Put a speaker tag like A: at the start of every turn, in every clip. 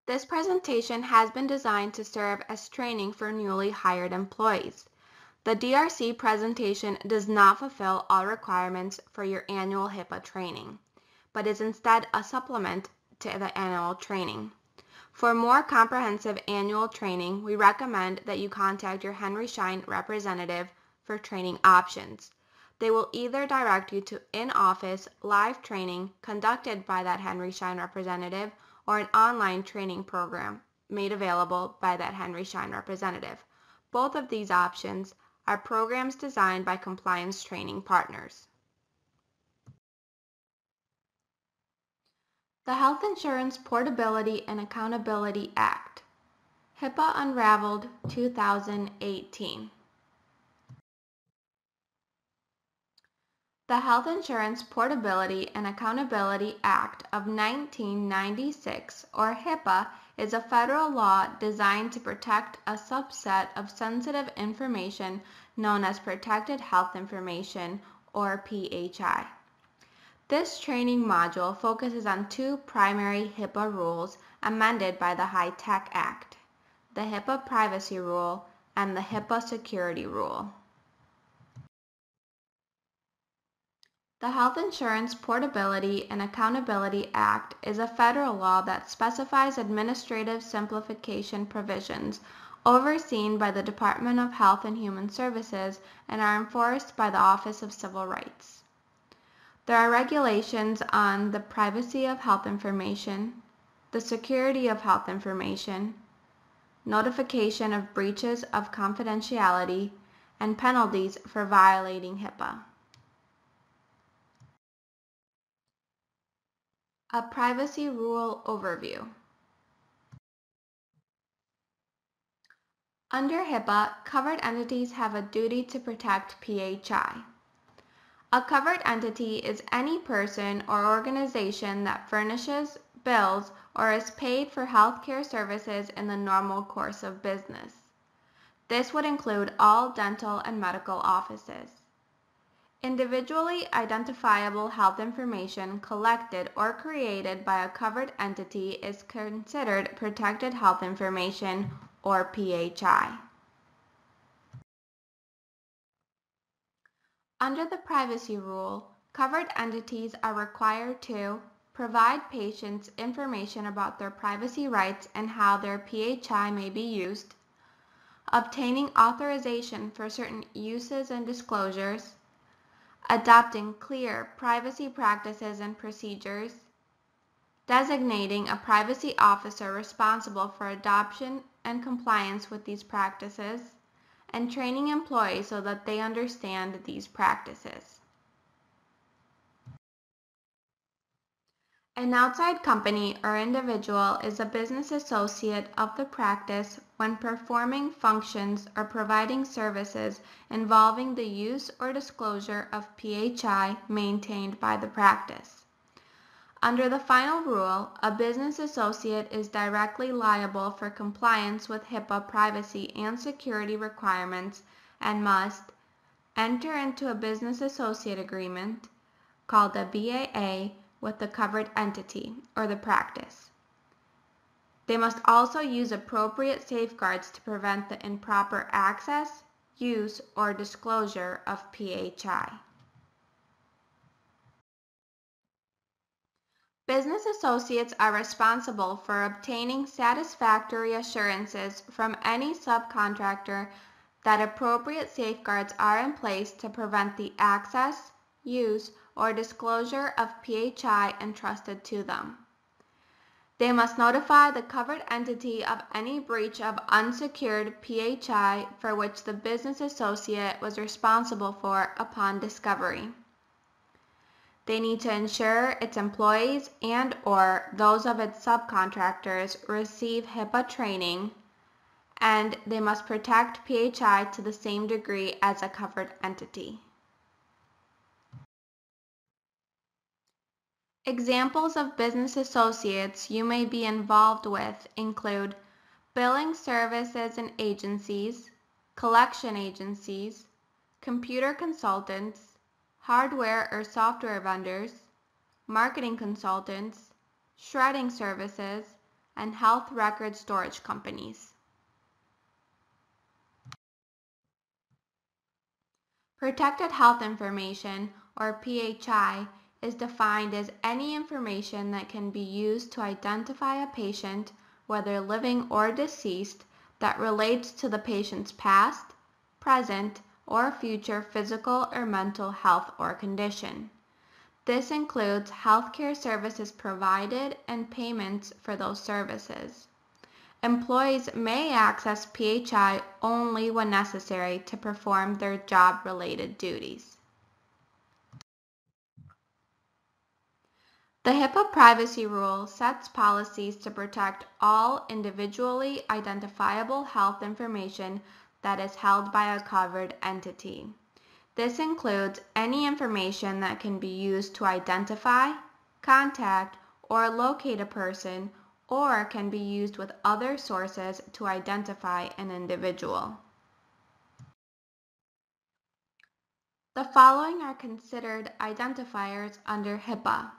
A: This presentation has been designed to serve as training for newly hired employees. The DRC presentation does not fulfill all requirements for your annual HIPAA training, but is instead a supplement to the annual training. For more comprehensive annual training, we recommend that you contact your Henry Schein representative for training options. They will either direct you to in-office live training conducted by that Henry Schein representative or an online training program made available by that Henry Schein representative. Both of these options are programs designed by compliance training partners. The Health Insurance Portability and Accountability Act, HIPAA Unraveled 2018. The Health Insurance Portability and Accountability Act of 1996, or HIPAA, is a federal law designed to protect a subset of sensitive information known as Protected Health Information, or PHI. This training module focuses on two primary HIPAA rules amended by the HITECH Act, the HIPAA Privacy Rule and the HIPAA Security Rule. The Health Insurance Portability and Accountability Act is a federal law that specifies administrative simplification provisions overseen by the Department of Health and Human Services and are enforced by the Office of Civil Rights. There are regulations on the privacy of health information, the security of health information, notification of breaches of confidentiality, and penalties for violating HIPAA. A privacy rule overview. Under HIPAA, covered entities have a duty to protect PHI. A covered entity is any person or organization that furnishes, bills, or is paid for healthcare services in the normal course of business. This would include all dental and medical offices. Individually identifiable health information collected or created by a covered entity is considered protected health information, or PHI. Under the privacy rule, covered entities are required to provide patients information about their privacy rights and how their PHI may be used, obtaining authorization for certain uses and disclosures, adopting clear privacy practices and procedures, designating a privacy officer responsible for adoption and compliance with these practices, and training employees so that they understand these practices. An outside company or individual is a business associate of the practice when performing functions or providing services involving the use or disclosure of PHI maintained by the practice. Under the final rule, a business associate is directly liable for compliance with HIPAA privacy and security requirements and must enter into a business associate agreement, called a BAA, with the covered entity or the practice. They must also use appropriate safeguards to prevent the improper access, use, or disclosure of PHI. Business associates are responsible for obtaining satisfactory assurances from any subcontractor that appropriate safeguards are in place to prevent the access, use, or disclosure of PHI entrusted to them. They must notify the covered entity of any breach of unsecured PHI for which the business associate was responsible for upon discovery. They need to ensure its employees and/or those of its subcontractors receive HIPAA training, and they must protect PHI to the same degree as a covered entity. Examples of business associates you may be involved with include billing services and agencies, collection agencies, computer consultants, hardware or software vendors, marketing consultants, shredding services, and health record storage companies. Protected health information, or PHI, is defined as any information that can be used to identify a patient, whether living or deceased, that relates to the patient's past, present, or future physical or mental health or condition. This includes healthcare services provided and payments for those services. Employees may access PHI only when necessary to perform their job-related duties. The HIPAA privacy rule sets policies to protect all individually identifiable health information that is held by a covered entity. This includes any information that can be used to identify, contact, or locate a person, or can be used with other sources to identify an individual. The following are considered identifiers under HIPAA.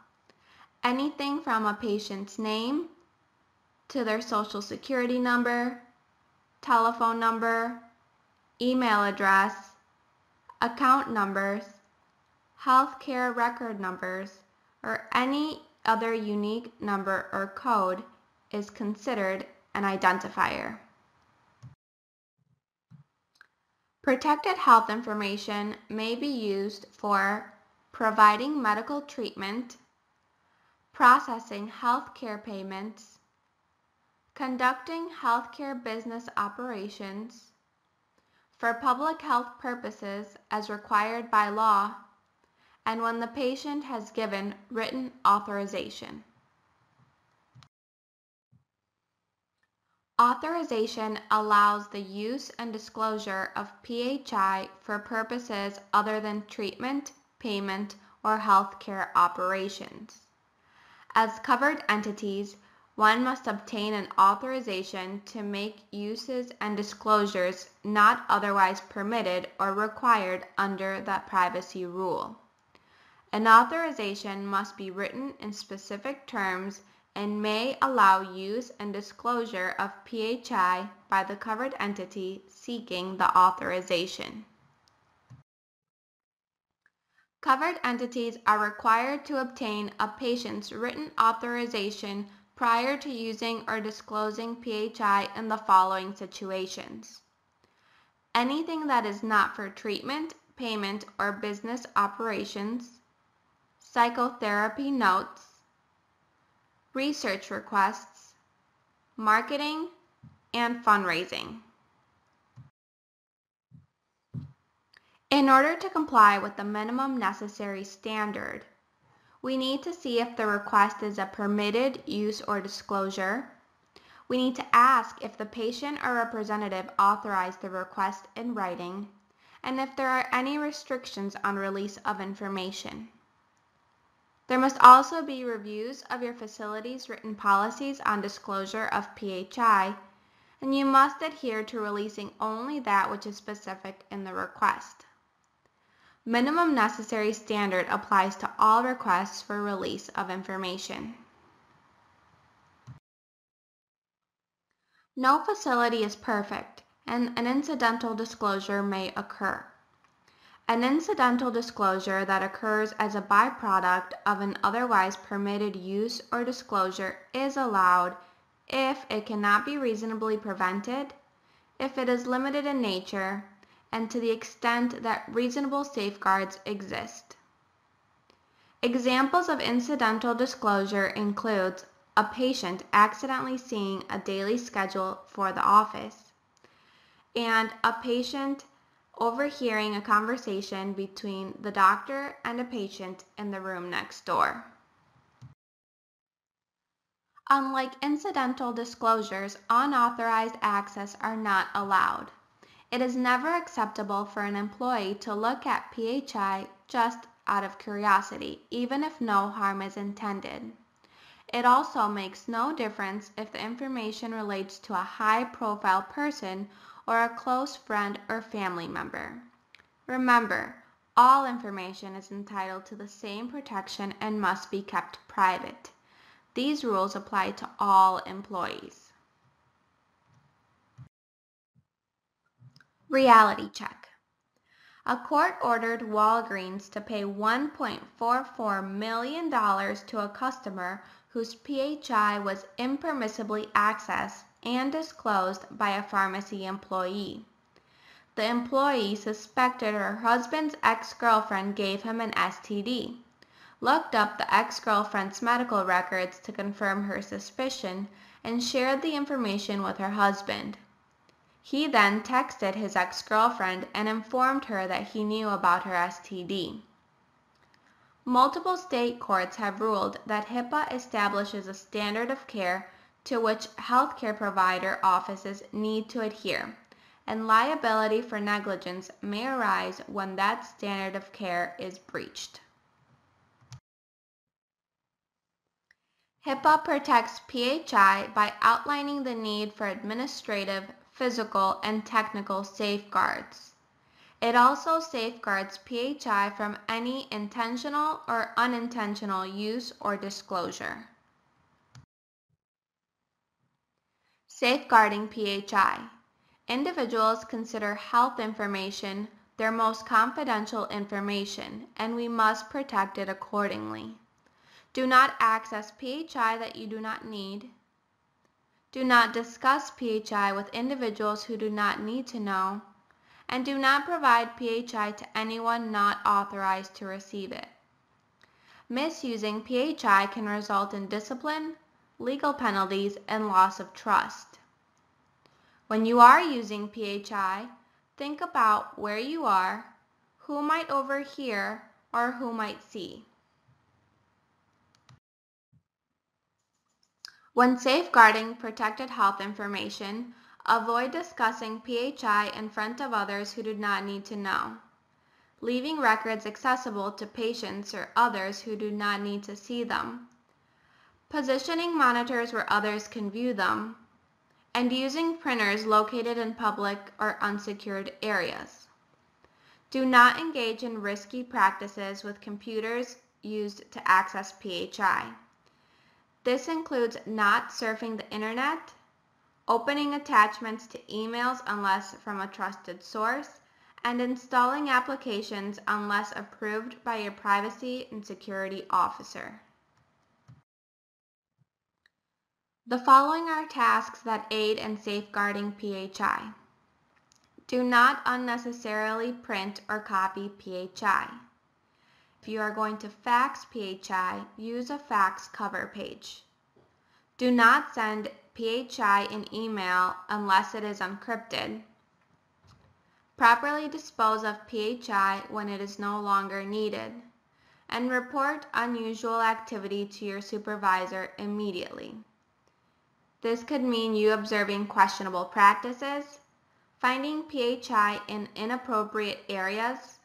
A: Anything from a patient's name to their social security number, telephone number, email address, account numbers, healthcare record numbers, or any other unique number or code is considered an identifier. Protected health information may be used for providing medical treatment, processing healthcare payments, conducting healthcare business operations, for public health purposes as required by law, and when the patient has given written authorization. Authorization allows the use and disclosure of PHI for purposes other than treatment, payment, or healthcare operations. As covered entities, one must obtain an authorization to make uses and disclosures not otherwise permitted or required under that privacy rule. An authorization must be written in specific terms and may allow use and disclosure of PHI by the covered entity seeking the authorization. Covered entities are required to obtain a patient's written authorization prior to using or disclosing PHI in the following situations: anything that is not for treatment, payment, or business operations, psychotherapy notes, research requests, marketing, and fundraising. In order to comply with the minimum necessary standard, we need to see if the request is a permitted use or disclosure. We need to ask if the patient or representative authorized the request in writing, and if there are any restrictions on release of information. There must also be reviews of your facility's written policies on disclosure of PHI, and you must adhere to releasing only that which is specific in the request. Minimum necessary standard applies to all requests for release of information. No facility is perfect, and an incidental disclosure may occur. An incidental disclosure that occurs as a byproduct of an otherwise permitted use or disclosure is allowed if it cannot be reasonably prevented, if it is limited in nature, and to the extent that reasonable safeguards exist. Examples of incidental disclosure include a patient accidentally seeing a daily schedule for the office, and a patient overhearing a conversation between the doctor and a patient in the room next door. Unlike incidental disclosures, unauthorized access are not allowed. It is never acceptable for an employee to look at PHI just out of curiosity, even if no harm is intended. It also makes no difference if the information relates to a high-profile person or a close friend or family member. Remember, all information is entitled to the same protection and must be kept private. These rules apply to all employees. Reality check. A court ordered Walgreens to pay $1.44 million to a customer whose PHI was impermissibly accessed and disclosed by a pharmacy employee. The employee suspected her husband's ex-girlfriend gave him an STD, looked up the ex-girlfriend's medical records to confirm her suspicion, and shared the information with her husband. He then texted his ex-girlfriend and informed her that he knew about her STD. Multiple state courts have ruled that HIPAA establishes a standard of care to which healthcare provider offices need to adhere, and liability for negligence may arise when that standard of care is breached. HIPAA protects PHI by outlining the need for administrative, physical, and technical safeguards. It also safeguards PHI from any intentional or unintentional use or disclosure. Safeguarding PHI. Individuals consider health information their most confidential information, and we must protect it accordingly. Do not access PHI that you do not need. Do not discuss PHI with individuals who do not need to know. And do not provide PHI to anyone not authorized to receive it. Misusing PHI can result in discipline, legal penalties, and loss of trust. When you are using PHI, think about where you are, who might overhear, or who might see. When safeguarding protected health information, avoid discussing PHI in front of others who do not need to know, leaving records accessible to patients or others who do not need to see them, positioning monitors where others can view them, and using printers located in public or unsecured areas. Do not engage in risky practices with computers used to access PHI. This includes not surfing the internet, opening attachments to emails unless from a trusted source, and installing applications unless approved by your privacy and security officer. The following are tasks that aid in safeguarding PHI. Do not unnecessarily print or copy PHI. If you are going to fax PHI, use a fax cover page. Do not send PHI in email unless it is encrypted. Properly dispose of PHI when it is no longer needed, and report unusual activity to your supervisor immediately. This could mean you observing questionable practices, finding PHI in inappropriate areas,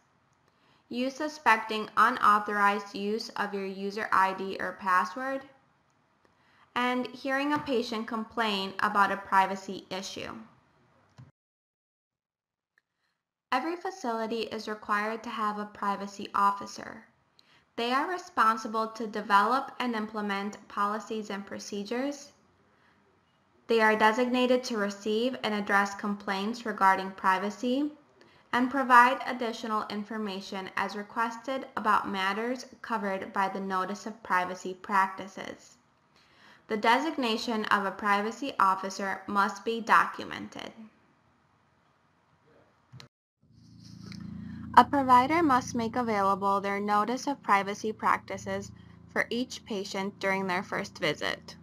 A: you suspecting unauthorized use of your user ID or password, and hearing a patient complain about a privacy issue. Every facility is required to have a privacy officer. They are responsible to develop and implement policies and procedures. They are designated to receive and address complaints regarding privacy and provide additional information as requested about matters covered by the Notice of Privacy Practices. The designation of a privacy officer must be documented. A provider must make available their Notice of Privacy Practices for each patient during their first visit.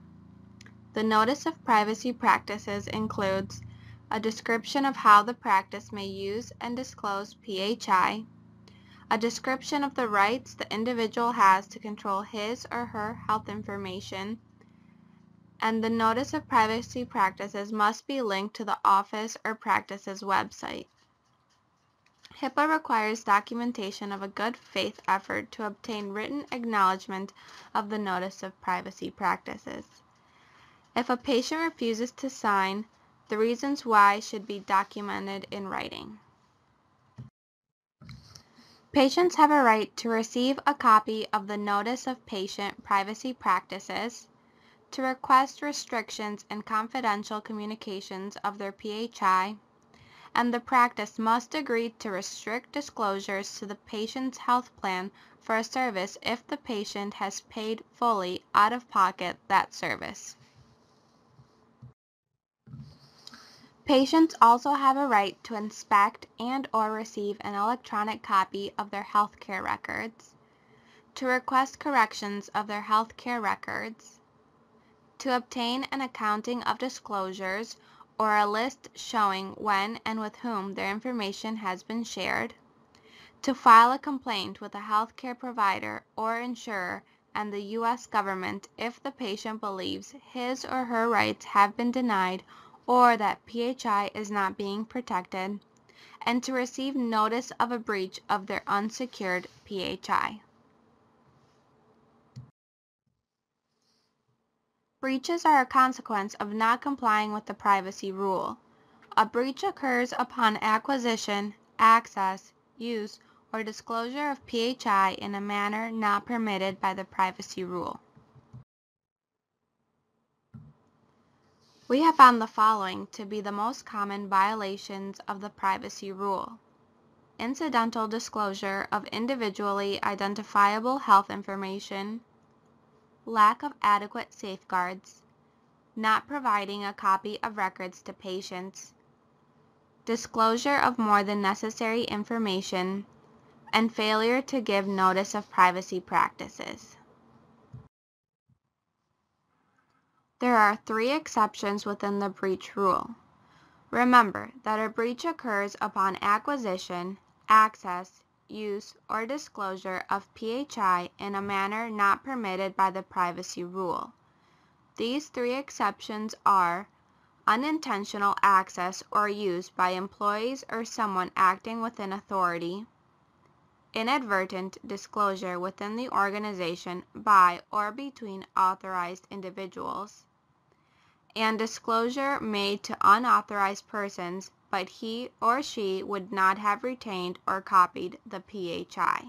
A: The Notice of Privacy Practices includes a description of how the practice may use and disclose PHI, a description of the rights the individual has to control his or her health information, and the Notice of Privacy Practices must be linked to the office or practice's website. HIPAA requires documentation of a good faith effort to obtain written acknowledgement of the Notice of Privacy Practices. If a patient refuses to sign, the reasons why should be documented in writing. Patients have a right to receive a copy of the Notice of Patient Privacy Practices, to request restrictions in confidential communications of their PHI, and the practice must agree to restrict disclosures to the patient's health plan for a service if the patient has paid fully out of pocket that service. Patients also have a right to inspect and/or receive an electronic copy of their healthcare records, to request corrections of their healthcare records, to obtain an accounting of disclosures or a list showing when and with whom their information has been shared, to file a complaint with a healthcare provider or insurer and the U.S. government if the patient believes his or her rights have been denied or that PHI is not being protected, and to receive notice of a breach of their unsecured PHI. Breaches are a consequence of not complying with the privacy rule. A breach occurs upon acquisition, access, use, or disclosure of PHI in a manner not permitted by the privacy rule. We have found the following to be the most common violations of the privacy rule: incidental disclosure of individually identifiable health information, lack of adequate safeguards, not providing a copy of records to patients, disclosure of more than necessary information, and failure to give notice of privacy practices. There are 3 exceptions within the breach rule. Remember that a breach occurs upon acquisition, access, use, or disclosure of PHI in a manner not permitted by the privacy rule. These 3 exceptions are unintentional access or use by employees or someone acting within authority, inadvertent disclosure within the organization by or between authorized individuals, and disclosure made to unauthorized persons, but he or she would not have retained or copied the PHI.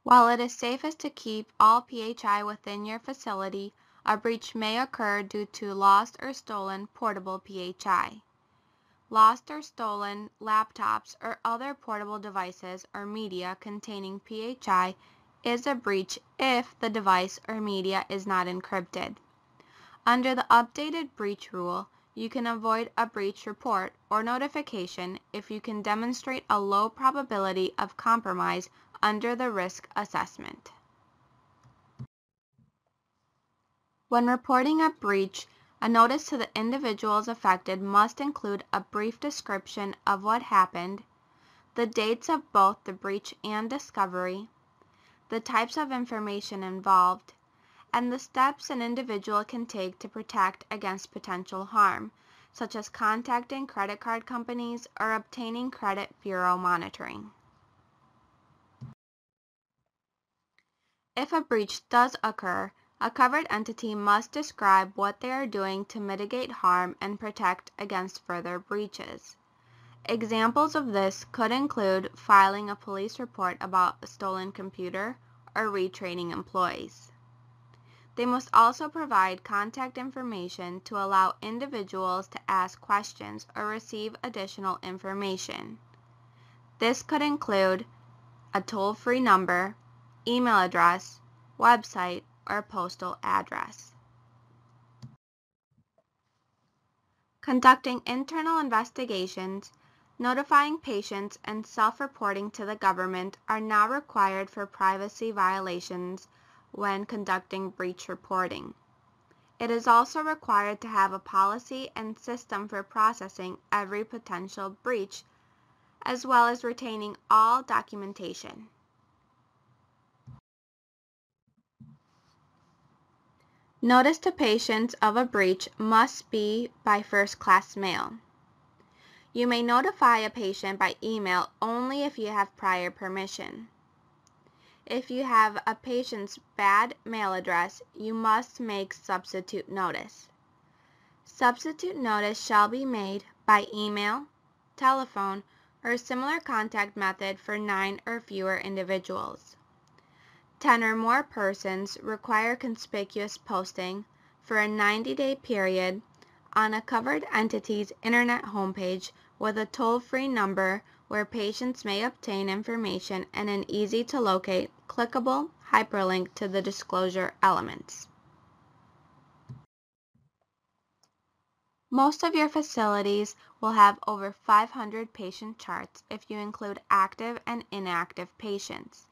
A: While it is safest to keep all PHI within your facility, a breach may occur due to lost or stolen portable PHI. Lost or stolen laptops or other portable devices or media containing PHI is a breach if the device or media is not encrypted. Under the updated breach rule, you can avoid a breach report or notification if you can demonstrate a low probability of compromise under the risk assessment. When reporting a breach, a notice to the individuals affected must include a brief description of what happened, the dates of both the breach and discovery, the types of information involved, and the steps an individual can take to protect against potential harm, such as contacting credit card companies or obtaining credit bureau monitoring. If a breach does occur, a covered entity must describe what they are doing to mitigate harm and protect against further breaches. Examples of this could include filing a police report about a stolen computer or retraining employees. They must also provide contact information to allow individuals to ask questions or receive additional information. This could include a toll-free number, email address, website, or postal address. Conducting internal investigations, notifying patients, and self-reporting to the government are now required for privacy violations when conducting breach reporting. It is also required to have a policy and system for processing every potential breach, as well as retaining all documentation. Notice to patients of a breach must be by first-class mail. You may notify a patient by email only if you have prior permission. If you have a patient's bad mail address, you must make substitute notice. Substitute notice shall be made by email, telephone, or similar contact method for 9 or fewer individuals. 10 or more persons require conspicuous posting for a 90-day period on a covered entity's internet homepage with a toll-free number where patients may obtain information and an easy-to-locate, clickable hyperlink to the disclosure elements. Most of your facilities will have over 500 patient charts if you include active and inactive patients.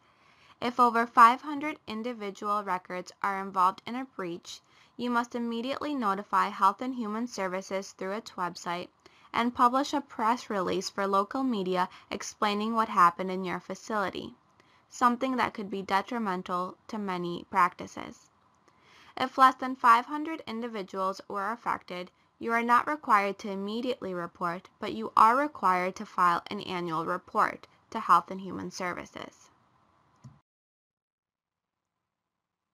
A: If over 500 individual records are involved in a breach, you must immediately notify Health and Human Services through its website and publish a press release for local media explaining what happened in your facility, something that could be detrimental to many practices. If less than 500 individuals were affected, you are not required to immediately report, but you are required to file an annual report to Health and Human Services.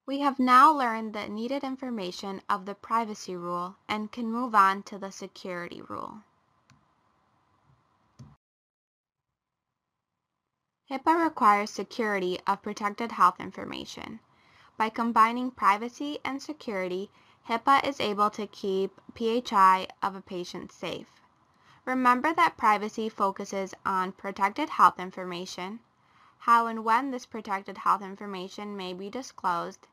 A: We have now learned the needed information of the privacy rule and can move on to the security rule. HIPAA requires security of protected health information. By combining privacy and security, HIPAA is able to keep PHI of a patient safe. Remember that privacy focuses on protected health information, how and when this protected health information may be disclosed,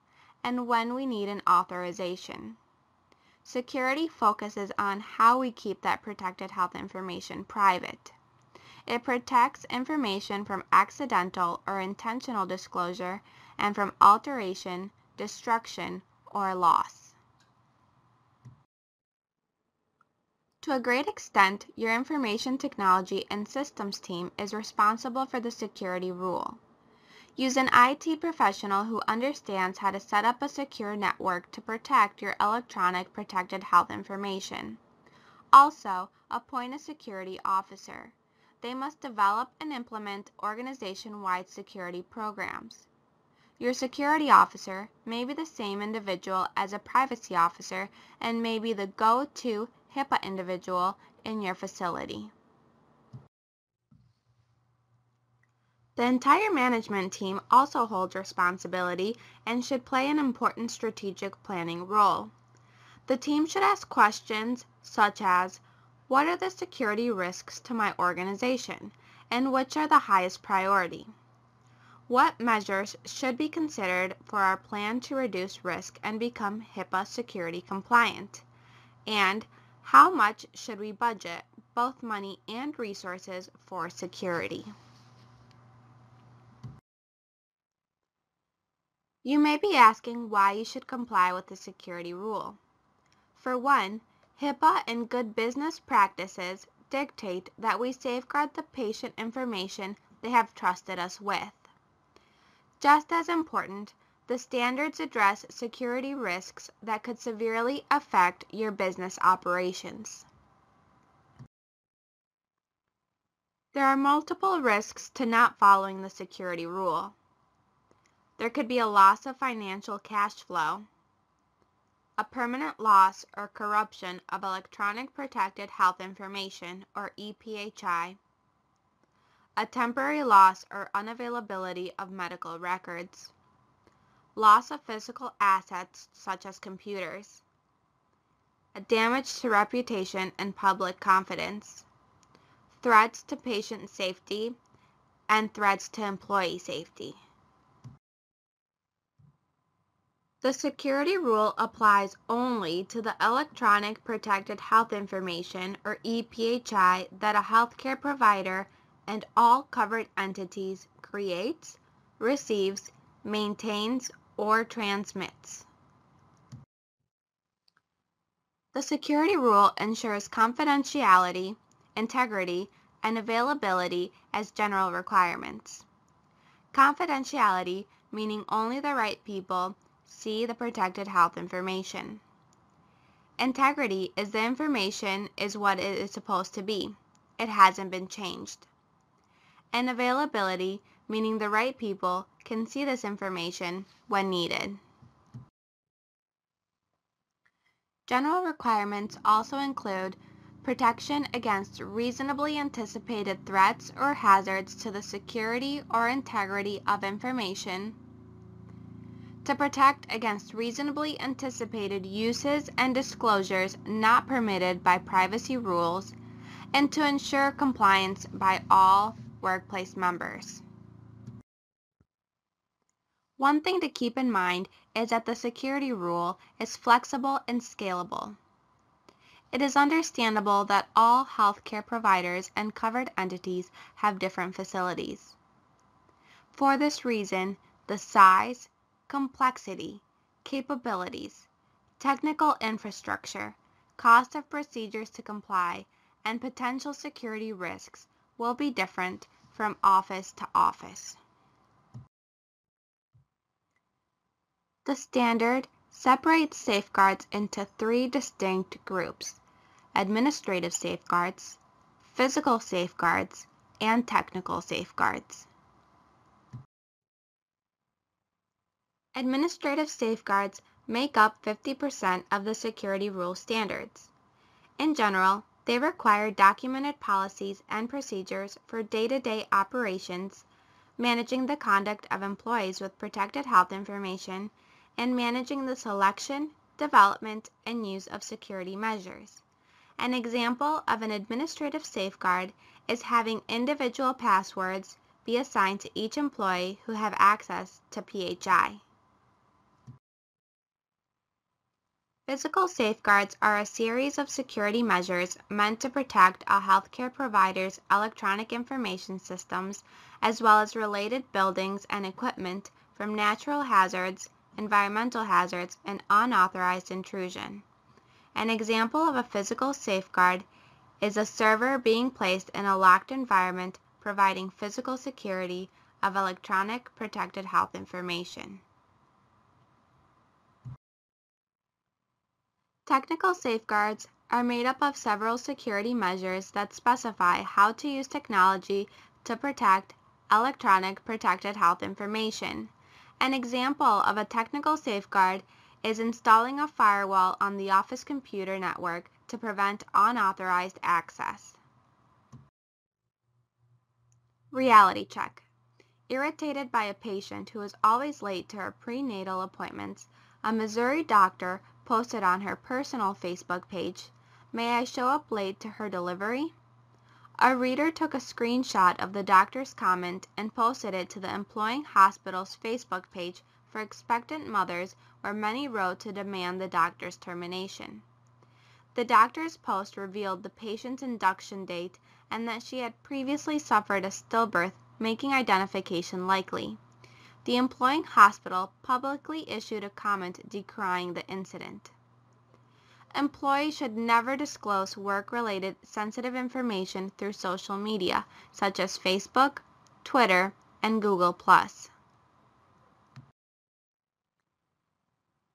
A: and when we need an authorization. Security focuses on how we keep that protected health information private. It protects information from accidental or intentional disclosure and from alteration, destruction, or loss. To a great extent, your information technology and systems team is responsible for the security rule. Use an IT professional who understands how to set up a secure network to protect your electronic protected health information. Also, appoint a security officer. They must develop and implement organization-wide security programs. Your security officer may be the same individual as a privacy officer and may be the go-to HIPAA individual in your facility. The entire management team also holds responsibility and should play an important strategic planning role. The team should ask questions such as, what are the security risks to my organization, and which are the highest priority? What measures should be considered for our plan to reduce risk and become HIPAA security compliant? And how much should we budget, both money and resources, for security? You may be asking why you should comply with the security rule. For one, HIPAA and good business practices dictate that we safeguard the patient information they have trusted us with. Just as important, the standards address security risks that could severely affect your business operations. There are multiple risks to not following the security rule. There could be a loss of financial cash flow, a permanent loss or corruption of electronic protected health information, or EPHI, a temporary loss or unavailability of medical records, loss of physical assets such as computers, a damage to reputation and public confidence, threats to patient safety, and threats to employee safety. The security rule applies only to the electronic protected health information, or EPHI, that a healthcare provider and all covered entities creates, receives, maintains, or transmits. The security rule ensures confidentiality, integrity, and availability as general requirements. Confidentiality, meaning only the right people see the protected health information. Integrity is the information is what it is supposed to be. It hasn't been changed. And availability, meaning the right people can see this information when needed. General requirements also include protection against reasonably anticipated threats or hazards to the security or integrity of information, to protect against reasonably anticipated uses and disclosures not permitted by privacy rules, and to ensure compliance by all workplace members. One thing to keep in mind is that the security rule is flexible and scalable. It is understandable that all healthcare providers and covered entities have different facilities. For this reason, the size, complexity, capabilities, technical infrastructure, cost of procedures to comply, and potential security risks will be different from office to office. The standard separates safeguards into three distinct groups: administrative safeguards, physical safeguards, and technical safeguards. Administrative safeguards make up 50% of the security rule standards. In general, they require documented policies and procedures for day-to-day operations, managing the conduct of employees with protected health information, and managing the selection, development, and use of security measures. An example of an administrative safeguard is having individual passwords be assigned to each employee who have access to PHI. Physical safeguards are a series of security measures meant to protect a healthcare provider's electronic information systems as well as related buildings and equipment from natural hazards, environmental hazards, and unauthorized intrusion. An example of a physical safeguard is a server being placed in a locked environment providing physical security of electronic protected health information. Technical safeguards are made up of several security measures that specify how to use technology to protect electronic protected health information. An example of a technical safeguard is installing a firewall on the office computer network to prevent unauthorized access. Reality check. Irritated by a patient who is always late to her prenatal appointments, a Missouri doctor posted on her personal Facebook page, "May I show up late to her delivery?" A reader took a screenshot of the doctor's comment and posted it to the employing hospital's Facebook page for expectant mothers, where many wrote to demand the doctor's termination. The doctor's post revealed the patient's induction date and that she had previously suffered a stillbirth, making identification likely. The employing hospital publicly issued a comment decrying the incident. Employees should never disclose work-related sensitive information through social media, such as Facebook, Twitter, and Google+.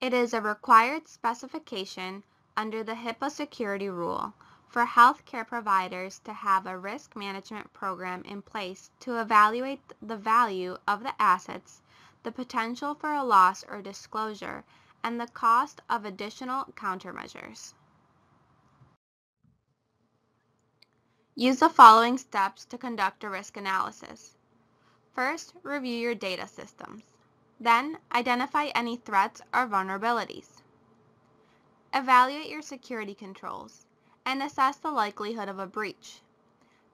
A: It is a required specification under the HIPAA security rule for healthcare providers to have a risk management program in place to evaluate the value of the assets, the potential for a loss or disclosure, and the cost of additional countermeasures. Use the following steps to conduct a risk analysis. First, review your data systems. Then, identify any threats or vulnerabilities. Evaluate your security controls and assess the likelihood of a breach.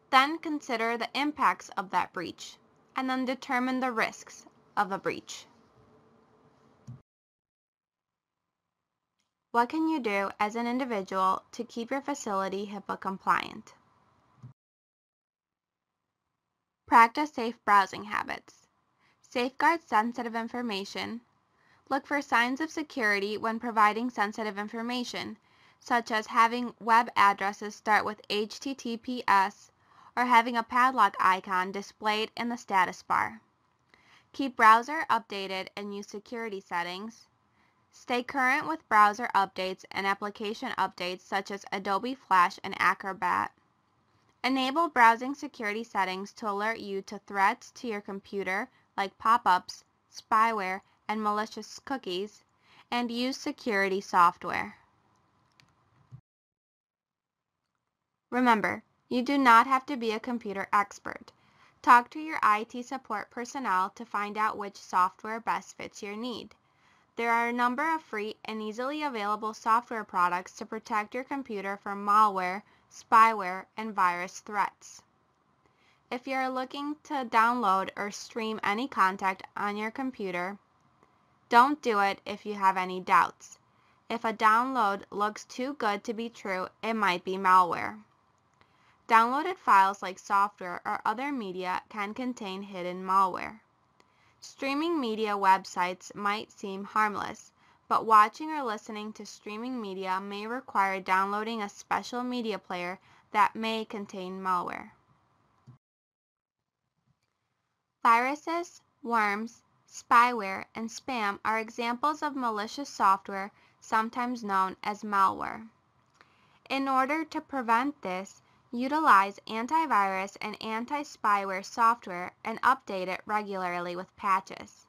A: Then consider the impacts of that breach, and then determine the risks of a breach. What can you do as an individual to keep your facility HIPAA compliant? Practice safe browsing habits. Safeguard sensitive information. Look for signs of security when providing sensitive information, such as having web addresses start with HTTPS or having a padlock icon displayed in the status bar. Keep browser updated and use security settings. Stay current with browser updates and application updates such as Adobe Flash and Acrobat. Enable browsing security settings to alert you to threats to your computer like pop-ups, spyware, and malicious cookies, and use security software. Remember, you do not have to be a computer expert. Talk to your IT support personnel to find out which software best fits your need. There are a number of free and easily available software products to protect your computer from malware, spyware, and virus threats. If you are looking to download or stream any content on your computer, don't do it if you have any doubts. If a download looks too good to be true, it might be malware. Downloaded files like software or other media can contain hidden malware. Streaming media websites might seem harmless, but watching or listening to streaming media may require downloading a special media player that may contain malware. Viruses, worms, spyware, and spam are examples of malicious software, sometimes known as malware. In order to prevent this, utilize antivirus and anti-spyware software and update it regularly with patches.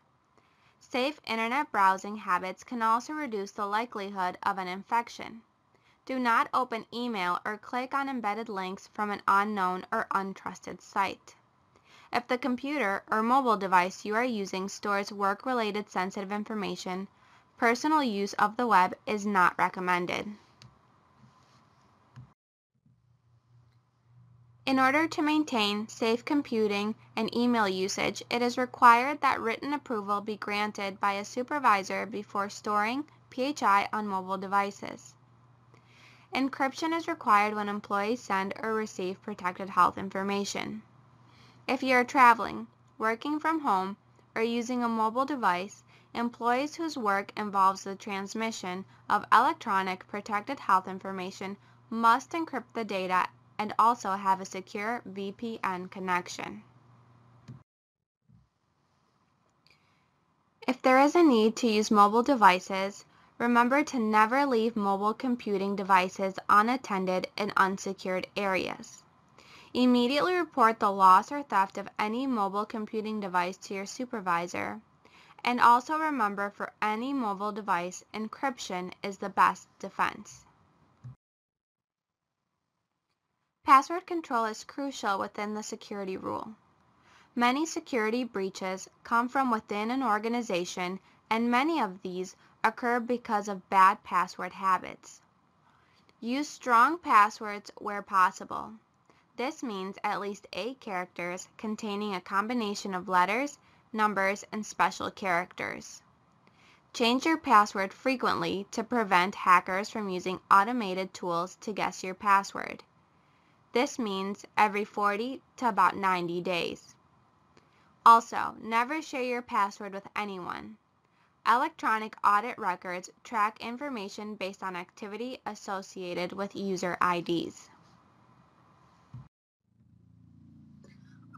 A: Safe internet browsing habits can also reduce the likelihood of an infection. Do not open email or click on embedded links from an unknown or untrusted site. If the computer or mobile device you are using stores work-related sensitive information, personal use of the web is not recommended. In order to maintain safe computing and email usage, it is required that written approval be granted by a supervisor before storing PHI on mobile devices. Encryption is required when employees send or receive protected health information. If you are traveling, working from home, or using a mobile device, employees whose work involves the transmission of electronic protected health information must encrypt the data and also have a secure VPN connection. If there is a need to use mobile devices, remember to never leave mobile computing devices unattended in unsecured areas. Immediately report the loss or theft of any mobile computing device to your supervisor. And also remember, for any mobile device, encryption is the best defense. Password control is crucial within the security rule. Many security breaches come from within an organization, and many of these occur because of bad password habits. Use strong passwords where possible. This means at least 8 characters containing a combination of letters, numbers, and special characters. Change your password frequently to prevent hackers from using automated tools to guess your password. This means every 40 to about 90 days. Also, never share your password with anyone. Electronic audit records track information based on activity associated with user IDs.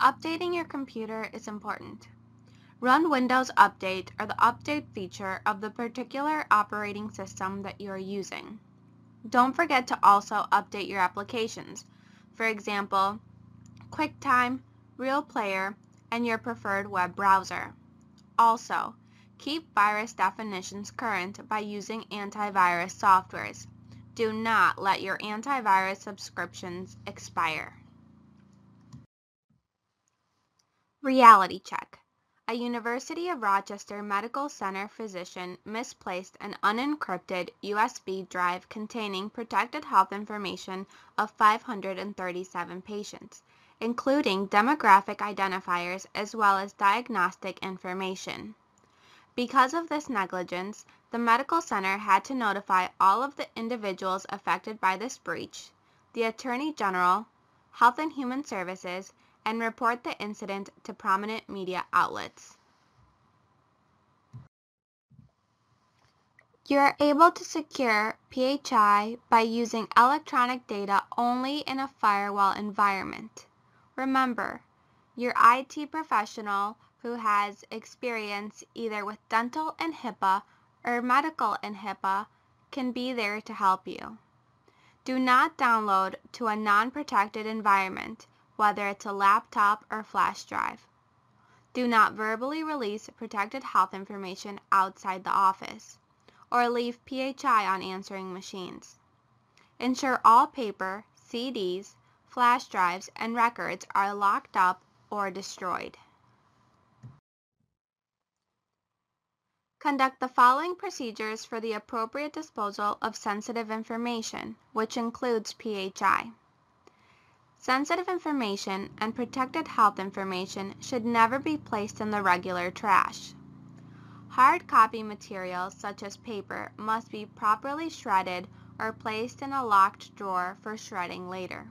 A: Updating your computer is important. Run Windows Update or the update feature of the particular operating system that you are using. Don't forget to also update your applications, for example, QuickTime, Real Player, and your preferred web browser. Also, keep virus definitions current by using antivirus softwares. Do not let your antivirus subscriptions expire. Reality check. A University of Rochester Medical Center physician misplaced an unencrypted USB drive containing protected health information of 537 patients, including demographic identifiers as well as diagnostic information. Because of this negligence, the medical center had to notify all of the individuals affected by this breach, the Attorney General, Health and Human Services, and report the incident to prominent media outlets. You are able to secure PHI by using electronic data only in a firewall environment. Remember, your IT professional who has experience either with dental and HIPAA or medical and HIPAA can be there to help you. Do not download to a non-protected environment, whether it's a laptop or flash drive. Do not verbally release protected health information outside the office, or leave PHI on answering machines. Ensure all paper, CDs, flash drives, and records are locked up or destroyed. Conduct the following procedures for the appropriate disposal of sensitive information, which includes PHI. Sensitive information and protected health information should never be placed in the regular trash. Hard copy materials such as paper must be properly shredded or placed in a locked drawer for shredding later.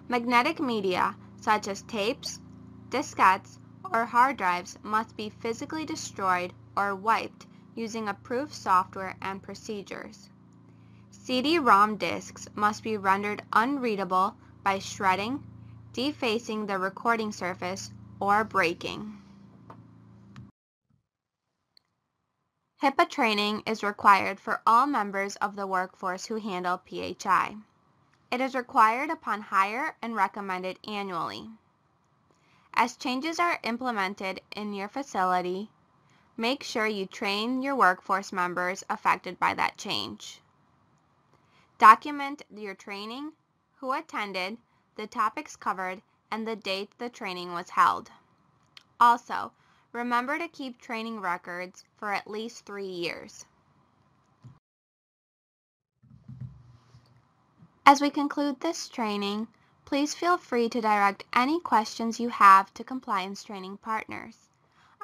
A: Magnetic media such as tapes, diskettes, or hard drives must be physically destroyed or wiped using approved software and procedures. CD-ROM disks must be rendered unreadable by shredding, defacing the recording surface, or breaking. HIPAA training is required for all members of the workforce who handle PHI. It is required upon hire and recommended annually. As changes are implemented in your facility, make sure you train your workforce members affected by that change. Document your training, who attended, the topics covered, and the date the training was held. Also, remember to keep training records for at least 3 years. As we conclude this training, please feel free to direct any questions you have to compliance training partners.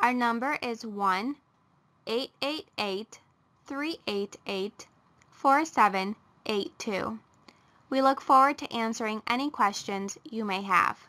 A: Our number is 1-888-388-4782. We look forward to answering any questions you may have.